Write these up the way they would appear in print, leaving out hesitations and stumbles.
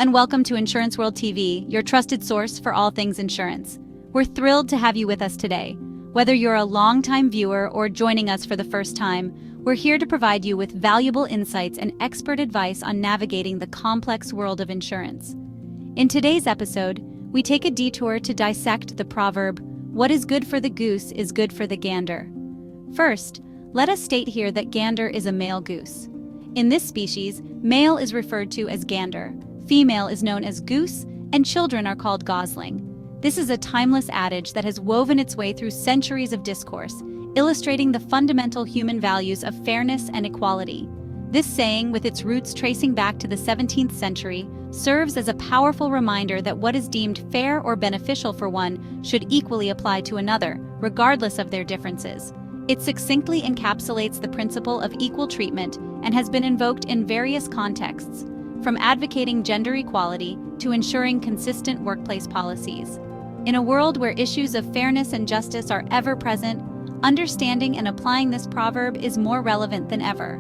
and welcome to Insurance World TV, your trusted source for all things insurance. We're thrilled to have you with us today. Whether you're a longtime viewer or joining us for the first time, we're here to provide you with valuable insights and expert advice on navigating the complex world of insurance. In today's episode, we take a detour to dissect the proverb, "What is good for the goose is good for the gander." First, let us state here that gander is a male goose. In this species, male is referred to as gander, female is known as goose, and children are called gosling. This is a timeless adage that has woven its way through centuries of discourse, illustrating the fundamental human values of fairness and equality. This saying, with its roots tracing back to the 17th century, serves as a powerful reminder that what is deemed fair or beneficial for one should equally apply to another, regardless of their differences. It succinctly encapsulates the principle of equal treatment and has been invoked in various contexts, from advocating gender equality to ensuring consistent workplace policies. In a world where issues of fairness and justice are ever present, understanding and applying this proverb is more relevant than ever.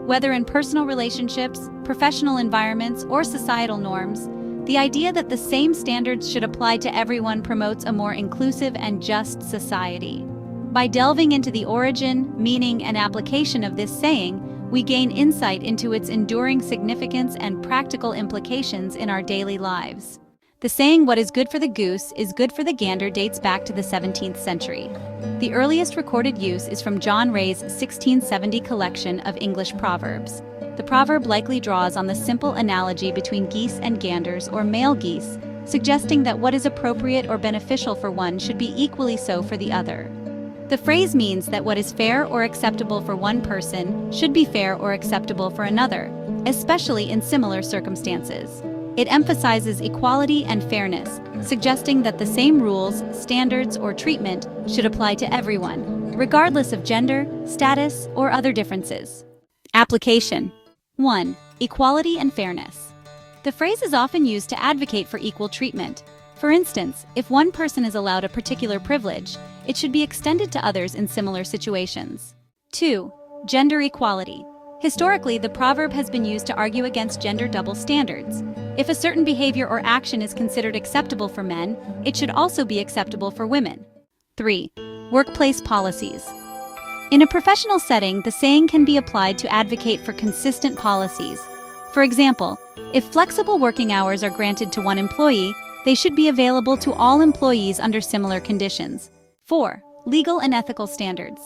Whether in personal relationships, professional environments, or societal norms, the idea that the same standards should apply to everyone promotes a more inclusive and just society. By delving into the origin, meaning, and application of this saying, we gain insight into its enduring significance and practical implications in our daily lives. The saying, "What is good for the goose is good for the gander," dates back to the 17th century. The earliest recorded use is from John Ray's 1670 collection of English proverbs. The proverb likely draws on the simple analogy between geese and ganders, or male geese, suggesting that what is appropriate or beneficial for one should be equally so for the other. The phrase means that what is fair or acceptable for one person should be fair or acceptable for another, especially in similar circumstances. It emphasizes equality and fairness, suggesting that the same rules, standards, or treatment should apply to everyone, regardless of gender, status, or other differences. Application 1. Equality and fairness. The phrase is often used to advocate for equal treatment. For instance, if one person is allowed a particular privilege, it should be extended to others in similar situations. 2. Gender equality. Historically, the proverb has been used to argue against gender double standards. If a certain behavior or action is considered acceptable for men, it should also be acceptable for women. 3. Workplace policies. In a professional setting, the saying can be applied to advocate for consistent policies. For example, if flexible working hours are granted to one employee, they should be available to all employees under similar conditions. 4. Legal and ethical standards.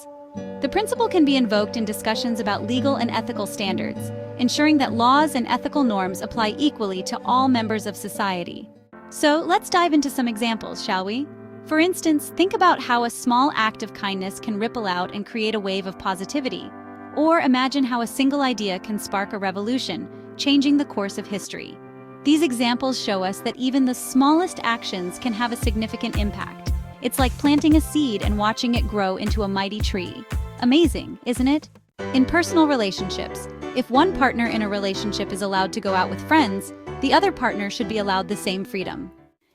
The principle can be invoked in discussions about legal and ethical standards, ensuring that laws and ethical norms apply equally to all members of society. So let's dive into some examples, shall we? For instance, think about how a small act of kindness can ripple out and create a wave of positivity. Or imagine how a single idea can spark a revolution, changing the course of history. These examples show us that even the smallest actions can have a significant impact. It's like planting a seed and watching it grow into a mighty tree. Amazing, isn't it? In personal relationships, if one partner in a relationship is allowed to go out with friends, the other partner should be allowed the same freedom.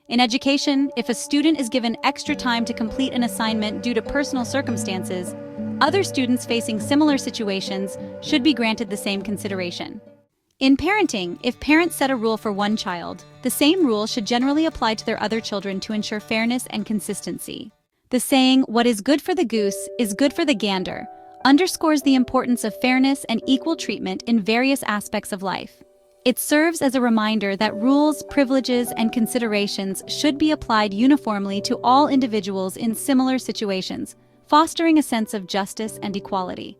In education, if a student is given extra time to complete an assignment due to personal circumstances, other students facing similar situations should be granted the same consideration. In parenting, if parents set a rule for one child, the same rule should generally apply to their other children to ensure fairness and consistency. The saying, "What is good for the goose is good for the gander," underscores the importance of fairness and equal treatment in various aspects of life. It serves as a reminder that rules, privileges, and considerations should be applied uniformly to all individuals in similar situations, fostering a sense of justice and equality.